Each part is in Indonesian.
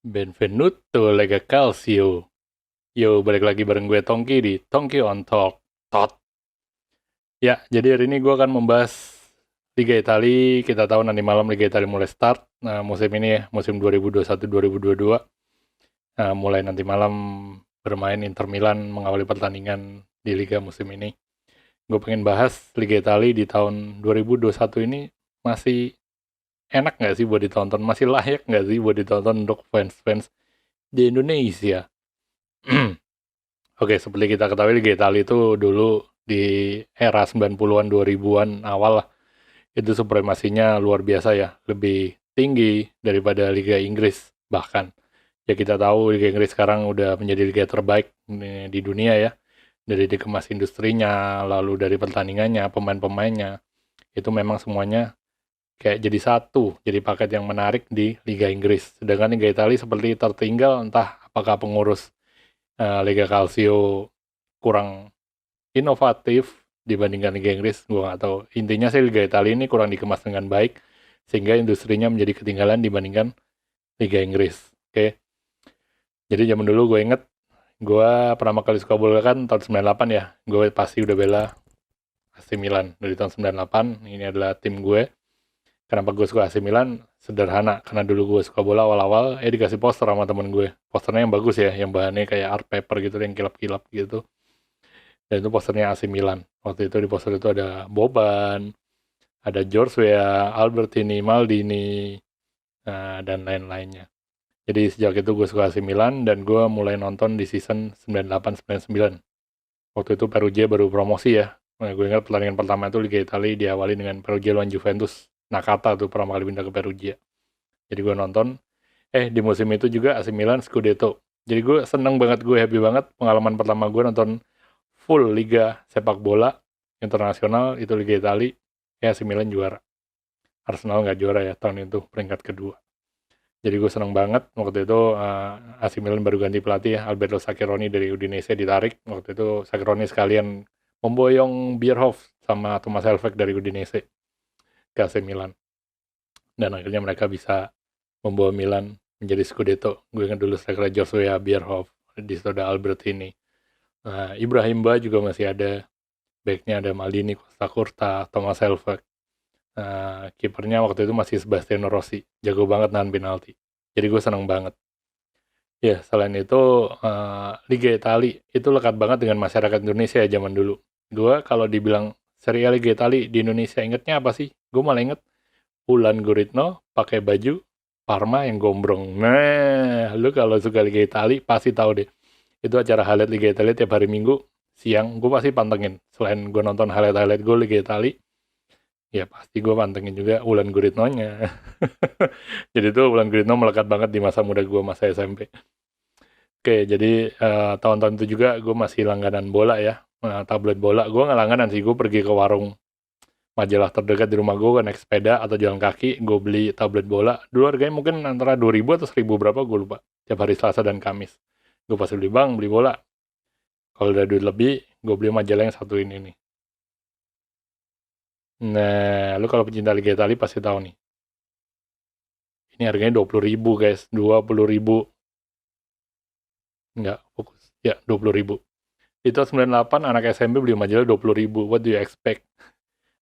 Benvenuto Lega Calcio. Yo, balik lagi bareng gue Tongki di Tongki on Talk. Tot. Ya, jadi hari ini gue akan membahas Liga Italia. Kita tahu nanti malam Liga Italia mulai start. Nah, musim ini ya, musim 2021-2022. Nah, mulai nanti malam bermain Inter Milan mengawali pertandingan di Liga musim ini. Gue pengen bahas Liga Italia di tahun 2021 ini masih enak nggak sih buat ditonton? Masih layak nggak sih buat ditonton untuk fans-fans di Indonesia? Oke, seperti kita ketahui Liga Italia itu dulu di era 90-an 2000-an awal lah, itu supremasinya luar biasa ya, lebih tinggi daripada Liga Inggris bahkan. Ya kita tahu Liga Inggris sekarang udah menjadi liga terbaik di dunia ya, dari dikemas industrinya, lalu dari pertandingannya, pemain-pemainnya, itu memang semuanya kayak jadi satu, jadi paket yang menarik di Liga Inggris. Sedangkan Liga Italia seperti tertinggal, entah apakah pengurus Liga Calcio kurang inovatif dibandingkan Liga Inggris, gue nggak tahu. Intinya sih Liga Italia ini kurang dikemas dengan baik, sehingga industrinya menjadi ketinggalan dibandingkan Liga Inggris. Oke, jadi zaman dulu gue inget, gue pertama kali suka bola kan tahun 98 ya, gue pasti udah bela AC Milan dari tahun 98, ini adalah tim gue. Kenapa gue suka AC Milan? Sederhana, karena dulu gue suka bola awal-awal, dikasih poster sama temen gue. Posternya yang bagus ya, yang bahannya kayak art paper gitu, yang kilap-kilap gitu. Dan itu posternya AC Milan. Waktu itu di poster itu ada Boban, ada George Weah, Albertini, Maldini, dan lain-lainnya. Jadi sejak itu gue suka AC Milan dan gue mulai nonton di season 98-99. Waktu itu Perugia baru promosi ya. Nah, gue ingat pertandingan pertama itu Liga Italia diawali dengan Perugia lawan Juventus. Nakata tuh pertama kali pindah ke Perugia. Jadi gue nonton. Di musim itu juga AC Milan Scudetto. Jadi gue seneng banget, gue happy banget. Pengalaman pertama gue nonton full liga sepak bola internasional itu Liga Italia, AC Milan juara. Arsenal nggak juara ya tahun itu, peringkat kedua. Jadi gue seneng banget waktu itu AC Milan baru ganti pelatih ya, Alberto Saccheroni dari Udinese ditarik. Waktu itu Saccheroni sekalian memboyong Bierhoff sama Thomas Helveg dari Udinese ke AC Milan. Dan akhirnya mereka bisa membawa Milan menjadi Scudetto. Gue ingat dulu striker Joshua Bierhoff, di situ ada Albertini. Ibrahim Ba juga masih ada, backnya ada Maldini, Costa Curta, Thomas Helveg. Kipernya waktu itu masih Sebastiano Rossi, jago banget nahan penalti. Jadi gue seneng banget. Ya, selain itu Liga Italia itu lekat banget dengan masyarakat Indonesia ya zaman dulu. Gue kalau dibilang Serie A Liga Italia di Indonesia ingetnya apa sih? Gue malah inget Ulan Guritno pakai baju Parma yang gombrong. Nah, lu kalau suka Liga Italia pasti tahu deh. Itu acara highlight Liga Italia tiap hari Minggu siang, gue pasti pantengin. Selain gue nonton highlight-highlight gue Liga Italia, ya pasti gue pantengin juga Ulan Guritno-nya. Jadi tuh Ulan Guritno melekat banget di masa muda gue, masa SMP. Oke, jadi tahun-tahun itu juga gue masih langganan bola ya. Tablet bola, gue nggak langganan sih, gue pergi ke warung majalah terdekat di rumah gue, naik sepeda atau jalan kaki, gue beli tablet bola. Dulu harganya mungkin antara 2.000 atau 1.000 berapa, gue lupa. Tiap hari Selasa dan Kamis. Gue pasti beli beli bola. Kalau udah duit lebih, gue beli majalah yang satu ini nih. Nah, lu kalau pecinta Liga Italia pasti tahu nih. Ini harganya 20.000 guys, 20.000. Enggak, fokus. Ya, 20.000. Itu 98 anak SMP beli majalah 20.000. What do you expect?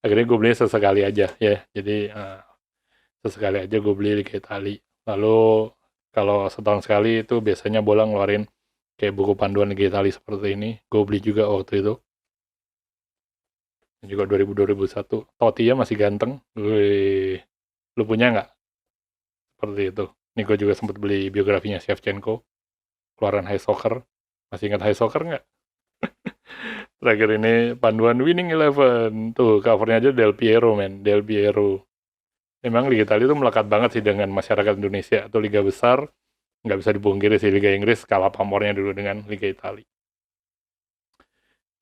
Akhirnya gue beli sesekali aja ya. Jadi sesekali aja gue beli Liga Italia. Lalu kalau setahun sekali itu biasanya bola ngeluarin kayak buku panduan Liga Italia seperti ini. Gue beli juga waktu itu. Juga 2000-2001. Totti ya masih ganteng. Wih, lu punya nggak seperti itu? Ini gue juga sempat beli biografinya Shevchenko, keluaran High Soccer. Masih ingat High Soccer nggak? Terakhir ini panduan Winning Eleven. Tuh covernya aja Del Piero men, Del Piero. Emang Liga Italia itu melekat banget sih dengan masyarakat Indonesia. Itu liga besar, nggak bisa dipungkiri sih Liga Inggris kalah pamornya dulu dengan Liga Italia.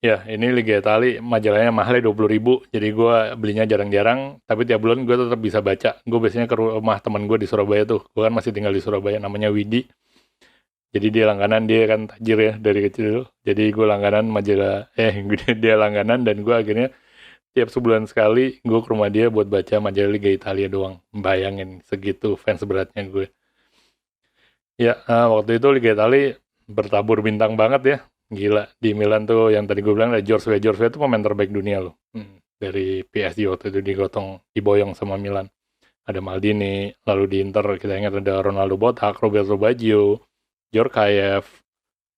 Ya, ini Liga Italia, majalahnya mahalnya 20.000, jadi gue belinya jarang-jarang, tapi tiap bulan gue tetap bisa baca. Gue biasanya ke rumah teman gue di Surabaya tuh, gue kan masih tinggal di Surabaya, namanya Widi. Jadi dia langganan, dia kan tajir ya dari kecil, jadi gue langganan majalah, dia langganan dan gue akhirnya tiap sebulan sekali gue ke rumah dia buat baca majalah Liga Italia doang. Bayangin segitu fans beratnya gue. Ya, waktu itu Liga Italia bertabur bintang banget ya. Gila, di Milan tuh yang tadi gue bilang ada George Weah. George Weah itu pemain terbaik dunia loh. Dari PSG waktu itu digotong, diboyong sama Milan. Ada Maldini, lalu di Inter kita ingat ada Ronaldo Botak, Roberto Baggio, Djorkaeff,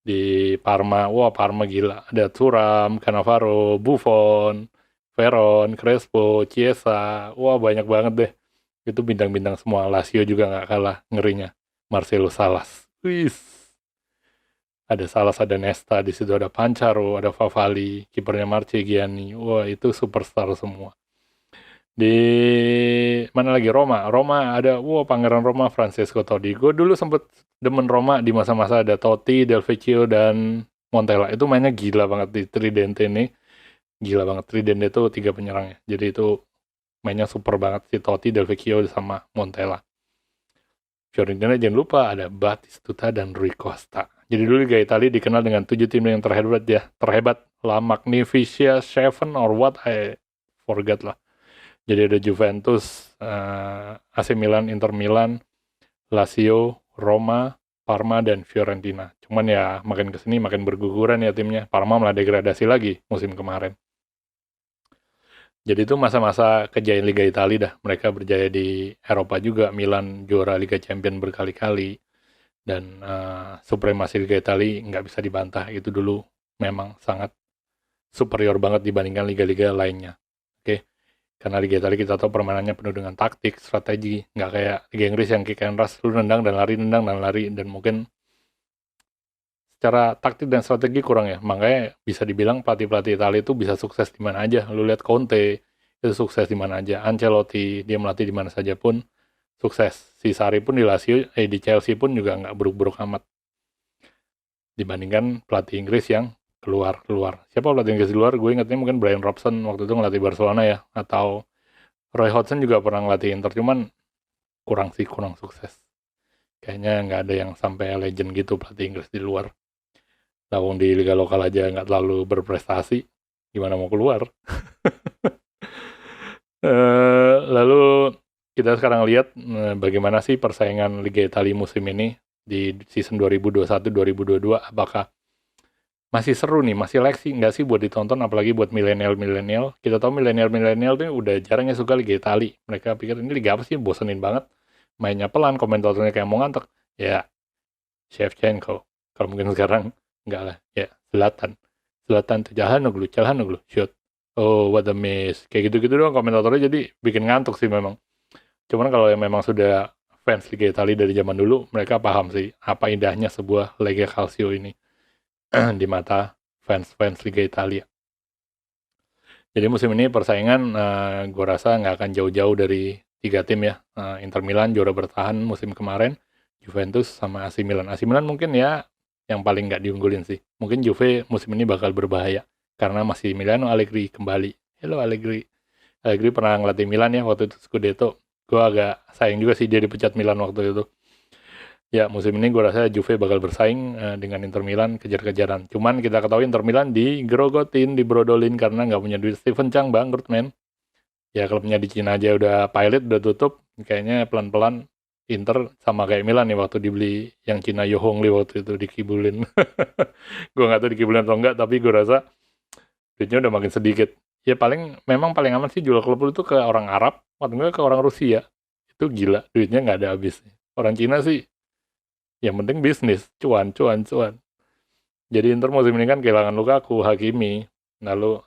di Parma, wah Parma gila. Ada Thuram, Cannavaro, Buffon, Veron, Crespo, Chiesa, wah banyak banget deh. Itu bintang-bintang semua. Lazio juga nggak kalah ngerinya. Marcelo Salas. Wis. Ada Salas, ada Nesta, di situ ada Pancaro, ada Favali, kipernya Marchegiani. Wah, itu superstar semua. Di mana lagi Roma? Roma ada, wah Pangeran Roma Francesco Totti. Gue dulu sempet demen Roma di masa-masa ada Totti, Del Vecchio, dan Montella. Itu mainnya gila banget di Tridente ini. Gila banget. Tridente itu 3 penyerangnya. Jadi itu mainnya super banget si Totti, Del Vecchio, sama Montella. Fiorentina jangan lupa ada Batistuta dan Rui Costa. Jadi dulu Liga Italia dikenal dengan 7 tim yang terhebat ya. Terhebat La Magnificia Seven or what, I forget lah. Jadi ada Juventus, AC Milan, Inter Milan, Lazio, Roma, Parma, dan Fiorentina. Cuman ya makin kesini makin berguguran ya timnya. Parma malah degradasi lagi musim kemarin. Jadi itu masa-masa kejayaan Liga Italia dah. Mereka berjaya di Eropa juga. Milan juara Liga Champions berkali-kali. Dan supremasi Liga Italia nggak bisa dibantah. Itu dulu memang sangat superior banget dibandingkan liga-liga lainnya. Oke. Karena Liga Italia kita tahu permainannya penuh dengan taktik, strategi. Nggak kayak Liga Inggris yang kick and rush. Lu nendang dan lari. Dan mungkin secara taktik dan strategi kurang ya. Makanya bisa dibilang pelatih-pelatih Italia itu bisa sukses di mana aja. Lu lihat Conte itu sukses di mana aja. Ancelotti dia melatih di mana saja pun sukses. Si Sarri pun di Lazio, di Chelsea pun juga nggak buruk-buruk amat. Dibandingkan pelatih Inggris yang keluar. Siapa pelatih Inggris di luar? Gue ingetnya mungkin Brian Robson waktu itu ngelatih Barcelona ya. Atau Roy Hodgson juga pernah ngelatih Inter. Cuman kurang sukses. Kayaknya nggak ada yang sampai legend gitu pelatih Inggris di luar. Lawang di liga lokal aja nggak terlalu berprestasi, gimana mau keluar? Lalu kita sekarang lihat bagaimana sih persaingan Liga Italia musim ini di season 2021-2022, apakah masih seru nih, masih leksi nggak sih buat ditonton, apalagi buat milenial-milenial. Kita tahu milenial-milenial tuh udah jarang ya suka Liga Italia. Mereka pikir ini liga apa sih, bosenin banget. Mainnya pelan, komentatornya kayak mau ngantuk. Ya, Shevchenko. Kalau mungkin sekarang enggak lah. Ya, Zlatan tuh Calhanoglu, shoot. Oh, what a miss. Kayak gitu-gitu doang komentatornya, jadi bikin ngantuk sih memang. Cuman kalau yang memang sudah fans Liga Italia dari zaman dulu, mereka paham sih apa indahnya sebuah Lega Calcio ini di mata fans Liga Italia. Jadi musim ini persaingan gue rasa nggak akan jauh-jauh dari 3 tim ya. Inter Milan juara bertahan musim kemarin, Juventus sama AC Milan. AC Milan mungkin ya yang paling nggak diunggulin sih. Mungkin Juve musim ini bakal berbahaya karena masih Milano Allegri kembali. Hello Allegri. Allegri pernah ngelatih Milan ya waktu itu Scudetto. Gue agak sayang juga sih dia dipecat Milan waktu itu. Ya musim ini gue rasa Juve bakal bersaing dengan Inter Milan kejar-kejaran. Cuman kita ketahui Inter Milan digerogotin, dibrodolin karena nggak punya duit. Steven Chang bangkrut men. Ya klubnya di Cina aja udah pilot, udah tutup. Kayaknya pelan-pelan Inter sama kayak Milan nih waktu dibeli yang Cina Yo Hong Lee waktu itu dikibulin. Gue nggak tahu dikibulin atau enggak, tapi gue rasa duitnya udah makin sedikit. Ya memang paling aman sih jual klub itu ke orang Arab atau enggak ke orang Rusia. Itu gila, duitnya nggak ada habisnya. Orang Cina sih yang penting bisnis, cuan. Jadi Inter musim ini kan kehilangan Lukaku, Hakimi, lalu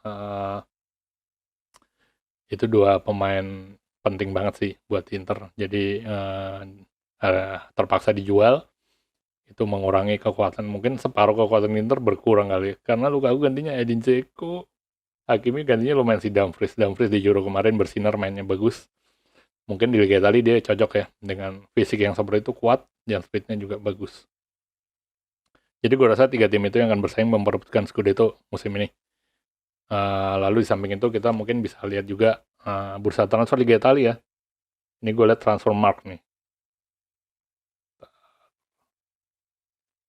itu 2 pemain penting banget sih buat Inter. Jadi terpaksa dijual, itu mengurangi kekuatan, mungkin separuh kekuatan Inter berkurang kali. Karena Lukaku gantinya Edin Dzeko, Hakimi gantinya lumayan si Dumfries. Dumfries di Euro kemarin bersinar, mainnya bagus. Mungkin di Liga Italia dia cocok ya, dengan fisik yang seperti itu, kuat, dan speednya juga bagus. Jadi gue rasa 3 tim itu yang akan bersaing memperebutkan Scudetto musim ini. Lalu di samping itu kita mungkin bisa lihat juga bursa transfer Liga Italia. Ini gue lihat transfer mark nih.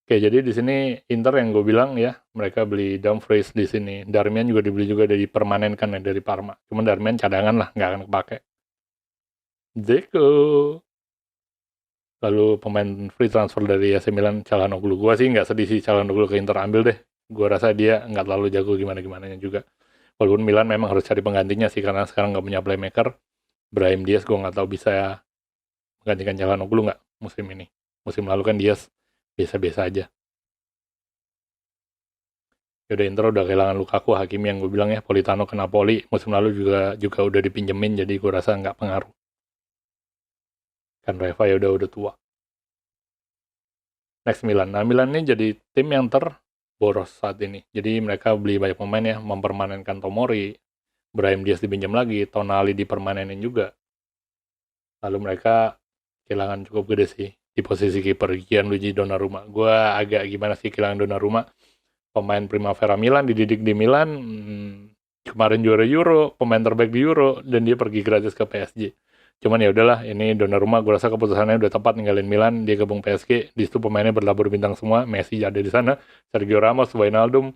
Oke, jadi di sini Inter yang gue bilang ya, mereka beli Dumfries di sini. Darmian juga dibeli juga dari permanenkan ya, dari Parma. Cuman Darmian cadangan lah, nggak akan kepake. Dzeko. Lalu pemain free transfer dari AC Milan, Calhanoglu. Gua sih nggak sedih sih Calhanoglu ke Inter ambil deh. Gua rasa dia nggak terlalu jago gimana-gimananya juga. Walaupun Milan memang harus cari penggantinya sih, karena sekarang nggak punya playmaker. Brahim Diaz gue nggak tahu bisa menggantikan Calhanoglu nggak musim ini. Musim lalu kan Diaz biasa-biasa aja. Yaudah, Inter udah kehilangan Lukaku, Hakimi yang gue bilang ya, Politano ke Napoli. Musim lalu juga udah dipinjemin, jadi gue rasa nggak pengaruh. Kan Reva ya udah tua. Next Milan. Nah, Milan ini jadi tim yang terboros saat ini. Jadi mereka beli banyak pemain ya, mempermanenkan Tomori, Brahim Diaz dipinjam lagi, Tonali dipermanenin juga. Lalu mereka kehilangan cukup gede sih di posisi kiper, Gianluigi Donnarumma. Gue agak gimana sih kehilangan Donnarumma. Pemain Primavera Milan, dididik di Milan, kemarin juara Euro, pemain terbaik di Euro, dan dia pergi gratis ke PSG. Cuman ya udahlah, ini Donnarumma gue rasa keputusannya udah tepat ninggalin Milan, dia gabung PSG. Di situ pemainnya berlabur bintang semua, Messi ada di sana, Sergio Ramos, Wijnaldum,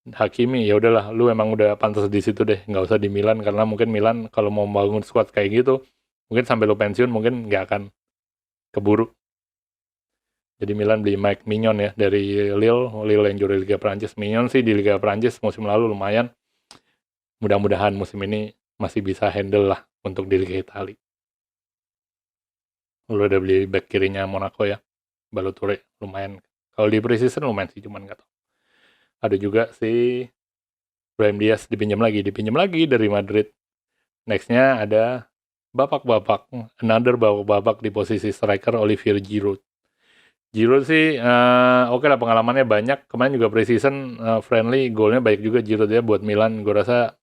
Hakimi. Ya udahlah, lu emang udah pantas di situ deh, nggak usah di Milan, karena mungkin Milan kalau mau bangun squad kayak gitu, mungkin sampai lu pensiun mungkin nggak akan keburu. Jadi Milan beli Mike Mignon ya dari Lille yang juara Liga Prancis. Mignon sih di Liga Prancis musim lalu lumayan. Mudah-mudahan musim ini masih bisa handle lah untuk di Liga Italia. Lalu udah beli back kirinya Monaco ya, Balotelli lumayan. Kalau di preseason lumayan sih, cuman nggak tahu. Ada juga si Brahim Diaz dipinjam lagi dari Madrid. Nextnya ada another bapak-bapak di posisi striker Olivier Giroud. Giroud sih oke lah, pengalamannya banyak. Kemarin juga preseason friendly, golnya baik juga Giroud ya buat Milan. Gue rasa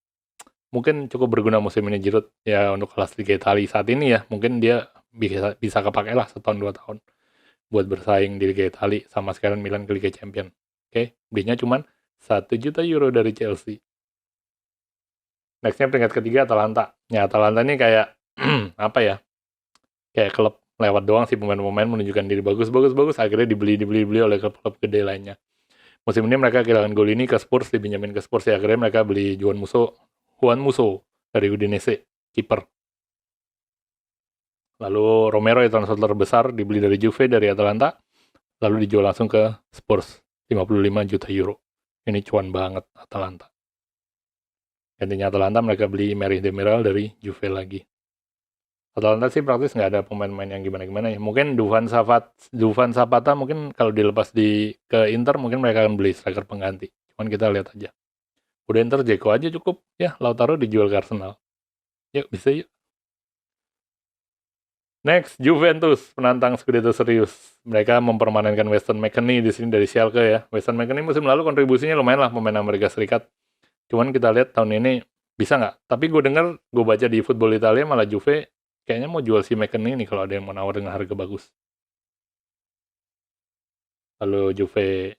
mungkin cukup berguna musim ini Giroud ya untuk kelas Liga Italia saat ini ya. Mungkin dia bisa kepake lah setahun 2 tahun buat bersaing di Liga Italia sama sekalian Milan ke Liga Champion. Oke, belinya cuman 1 juta euro dari Chelsea. Nextnya peringkat ketiga Atalanta. Ya Atalanta ini kayak apa ya? Kayak klub lewat doang sih, pemain-pemain menunjukkan diri bagus, akhirnya dibeli oleh klub-klub gede lainnya. Musim ini mereka kehilangan Golini ke Spurs, dipinjamin ke Spurs ya, akhirnya mereka beli Juan Musso dari Udinese, kiper. Lalu Romero yang transfer terbesar dibeli dari Juve dari Atalanta, lalu dijual langsung ke Spurs 55 juta euro. Ini cuan banget Atalanta. Gantinya Atalanta mereka beli Merih Demiral dari Juve lagi. Atalanta sih praktis nggak ada pemain-pemain yang gimana-gimana ya. Mungkin Dufan Zapata mungkin kalau dilepas ke Inter mungkin mereka akan beli striker pengganti. Cuman kita lihat aja. Udah Inter Dzeko aja cukup ya. Lautaro dijual ke Arsenal. Yuk bisa yuk. Next, Juventus penantang Scudetto serius. Mereka mempermanenkan Weston McKennie di sini dari Schalke ya. Weston McKennie musim lalu kontribusinya lumayan lah pemain Amerika Serikat. Cuman kita lihat tahun ini bisa nggak? Tapi gue baca di Football Italia malah Juve kayaknya mau jual si McKennie ini kalau ada yang mau nawar dengan harga bagus. Lalu Juve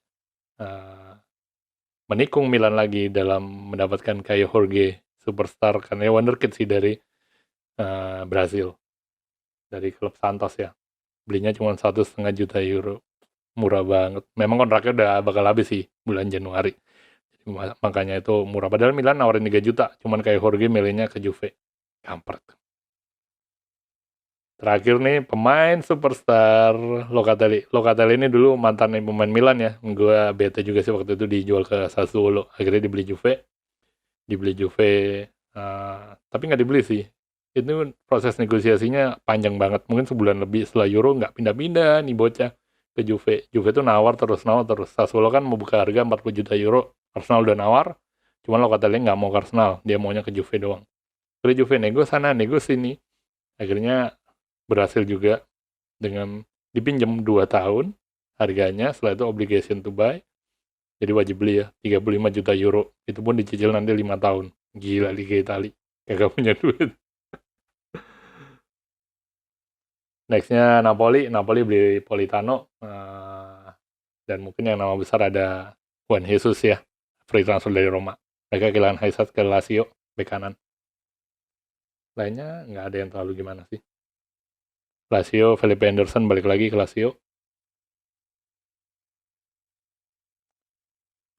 menikung Milan lagi dalam mendapatkan kayak Jorge superstar, karena wonderkid sih dari Brazil, dari klub Santos ya. Belinya cuma 1,5 juta euro, murah banget. Memang kontraknya udah bakal habis sih bulan Januari, makanya itu murah. Padahal Milan nawarin 3 juta, cuman kayak Jorge milihnya ke Juve. Kampret. Terakhir nih pemain superstar Locatelli. Locatelli ini dulu mantan pemain Milan ya. Gue bete juga sih waktu itu dijual ke Sassuolo. Akhirnya dibeli Juve. Tapi nggak dibeli sih. Itu proses negosiasinya panjang banget. Mungkin sebulan lebih setelah Euro nggak pindah-pindah nih bocah ke Juve. Juve tuh nawar terus. Sassuolo kan mau buka harga 40 juta euro. Arsenal udah nawar. Cuman Locatelli nggak mau ke Arsenal. Dia maunya ke Juve doang. Ke Juve nego sana, nego sini. Akhirnya berhasil juga dengan dipinjam 2 tahun harganya, setelah itu obligation to buy, jadi wajib beli ya, 35 juta euro, itu pun dicicil nanti 5 tahun. Gila Liga Italia, kagak punya duit. Nextnya Napoli beli Politano, dan mungkin yang nama besar ada Juan Jesus ya, free transfer dari Roma. Mereka kehilangan Haisat ke Lazio, bek kanan. Lainnya nggak ada yang terlalu gimana sih. Lazio, Felipe Anderson balik lagi ke Lazio.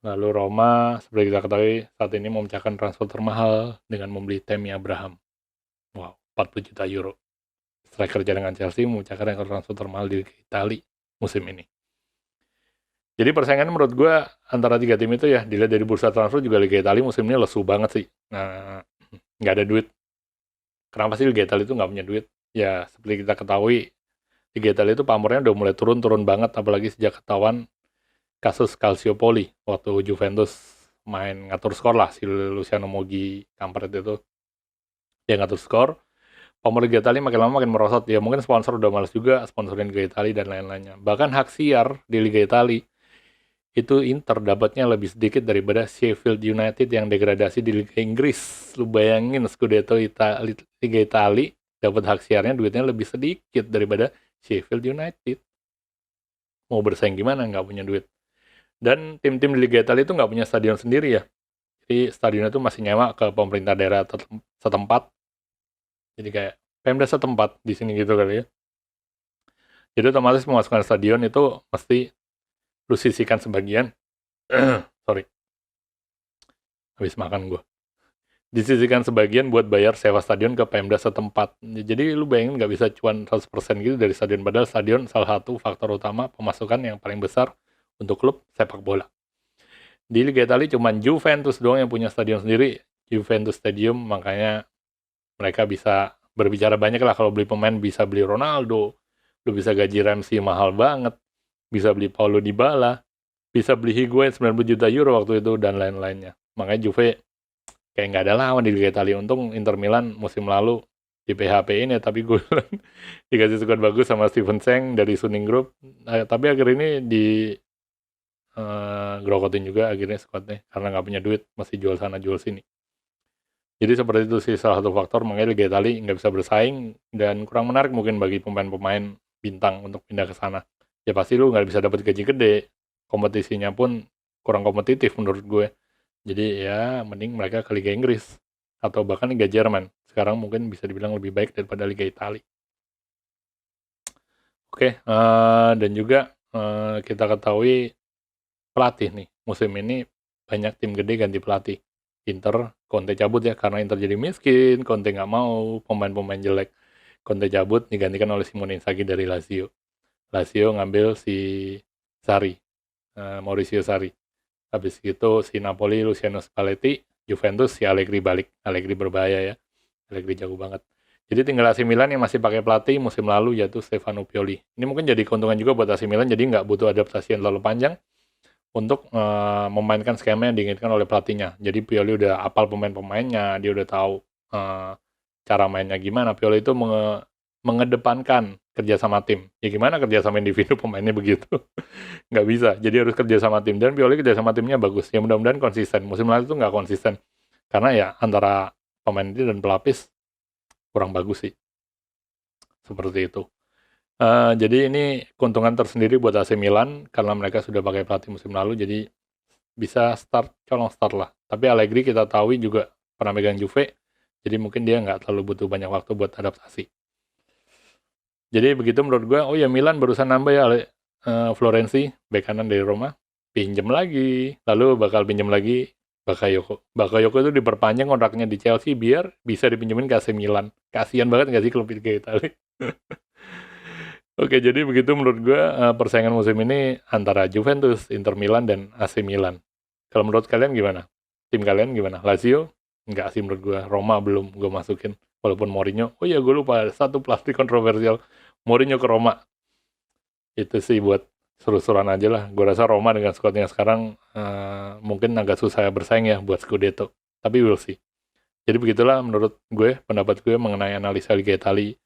Lalu Roma, seperti kita ketahui, saat ini memecahkan transfer termahal dengan membeli Tammy Abraham. Wow, 40 juta euro. Striker cadangan Chelsea memecahkan rekor transfer termahal di Liga Italia musim ini. Jadi persaingan menurut gue antara 3 tim itu ya, dilihat dari bursa transfer juga Liga Italia musim ini lesu banget sih. Nah, nggak ada duit. Kenapa sih Liga Italia itu nggak punya duit? Ya, seperti kita ketahui, Liga Italia itu pamornya udah mulai turun banget, apalagi sejak ketahuan kasus Calciopoli, waktu Juventus main ngatur skor lah, si Luciano Moggi kampret itu. Dia ngatur skor, pamor Liga Italia makin lama makin merosot. Ya mungkin sponsor udah males juga sponsorin Liga Italia dan lain-lainnya. Bahkan hak siar di Liga Italia itu Inter dapatnya lebih sedikit daripada Sheffield United yang degradasi di Liga Inggris. Lu bayangin Scudetto Liga Italia dapat hak siarnya duitnya lebih sedikit daripada Sheffield United. Mau bersaing gimana, nggak punya duit. Dan tim-tim di Liga Italia itu nggak punya stadion sendiri ya. Jadi stadionnya itu masih nyewa ke pemerintah daerah setempat. Jadi kayak Pemda setempat di sini gitu kali ya. Jadi otomatis memasukkan stadion itu mesti lu sisihkan sebagian. Sorry, habis makan gue. Disisihkan sebagian buat bayar sewa stadion ke Pemda setempat. Jadi lu bayangin nggak bisa cuan 100% gitu dari stadion. Padahal stadion salah satu faktor utama pemasukan yang paling besar untuk klub sepak bola. Di Liga Italia cuma Juventus doang yang punya stadion sendiri. Juventus Stadium, makanya mereka bisa berbicara banyak lah. Kalau beli pemain bisa beli Ronaldo, lu bisa gaji Ramsey mahal banget, bisa beli Paulo Dybala, bisa beli Higuain 90 juta euro waktu itu, dan lain-lainnya. Makanya Juve kayak nggak ada lawan di Liga Italia. Untung Inter Milan musim lalu di PHP ini, tapi gue dikasih squad bagus sama Steven Seng dari Suning Group. Tapi akhir ini di grokotin juga akhirnya squadnya karena nggak punya duit, masih jual sana jual sini. Jadi seperti itu sih salah satu faktor makanya Liga Italia nggak bisa bersaing dan kurang menarik mungkin bagi pemain-pemain bintang untuk pindah ke sana. Ya pasti lu nggak bisa dapat gaji gede, kompetisinya pun kurang kompetitif menurut gue. Jadi ya mending mereka ke Liga Inggris atau bahkan Liga Jerman. Sekarang mungkin bisa dibilang lebih baik daripada Liga Italia. Oke, dan juga kita ketahui pelatih nih musim ini banyak tim gede ganti pelatih. Inter, Conte cabut ya karena Inter jadi miskin, Conte nggak mau pemain-pemain jelek. Conte cabut digantikan oleh Simone Inzaghi dari Lazio. Lazio ngambil si Sarri, Maurizio Sarri. Habis itu si Napoli Luciano Spalletti, Juventus si Allegri balik. Allegri berbahaya ya. Allegri jago banget. Jadi tinggal AC Milan yang masih pakai pelatih musim lalu yaitu Stefano Pioli. Ini mungkin jadi keuntungan juga buat AC Milan, jadi nggak butuh adaptasi yang terlalu panjang untuk memainkan skema yang diinginkan oleh pelatihnya. Jadi Pioli udah apal pemain-pemainnya, dia udah tahu cara mainnya gimana. Pioli itu mengedepankan kerja sama tim. Ya gimana kerja sama individu pemainnya begitu? Nggak bisa. Jadi harus kerja sama tim. Dan Pioli kerja sama timnya bagus. Ya mudah-mudahan konsisten. Musim lalu itu nggak konsisten. Karena ya antara pemain itu dan pelapis kurang bagus sih. Seperti itu. Jadi ini keuntungan tersendiri buat AC Milan karena mereka sudah pakai pelatih musim lalu, jadi bisa colong start lah. Tapi Allegri kita tahu juga pernah megang Juve, jadi mungkin dia nggak terlalu butuh banyak waktu buat adaptasi. Jadi begitu menurut gue. Oh ya, Milan barusan nambah ya Florenzi, bek kanan dari Roma, pinjam lagi, lalu bakal pinjam lagi Bakayoko. Bakayoko itu diperpanjang kontraknya di Chelsea biar bisa dipinjemin ke AC Milan. Kasian banget nggak sih klub Liga Italia? Oke, jadi begitu menurut gue persaingan musim ini antara Juventus, Inter Milan, dan AC Milan. Kalau menurut kalian gimana? Tim kalian gimana? Lazio? Enggak sih menurut gue. Roma belum gue masukin. Walaupun Mourinho, oh iya gue lupa, satu pelatih kontroversial. Mourinho ke Roma. Itu sih buat seru-seruan aja lah. Gue rasa Roma dengan squadnya sekarang mungkin agak susah bersaing ya buat Scudetto. Tapi we'll see. Jadi begitulah menurut gue, pendapat gue mengenai analisa Liga Italia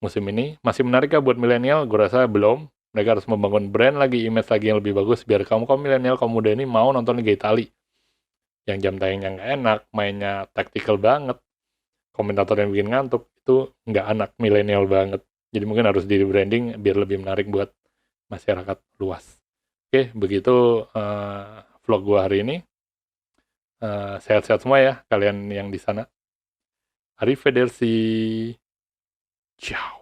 musim ini. Masih menarik buat milenial? Gue rasa belum. Mereka harus membangun brand lagi, image lagi yang lebih bagus biar kaum milenial, kaum muda ini mau nonton Liga Italia. Yang jam tayangnya nggak enak, mainnya taktikal banget, komentator yang bikin ngantuk, itu nggak anak milenial banget. Jadi mungkin harus di rebranding biar lebih menarik buat masyarakat luas. Oke, begitu vlog gue hari ini. Sehat-sehat semua ya kalian yang di sana. Arrivederci. Ciao.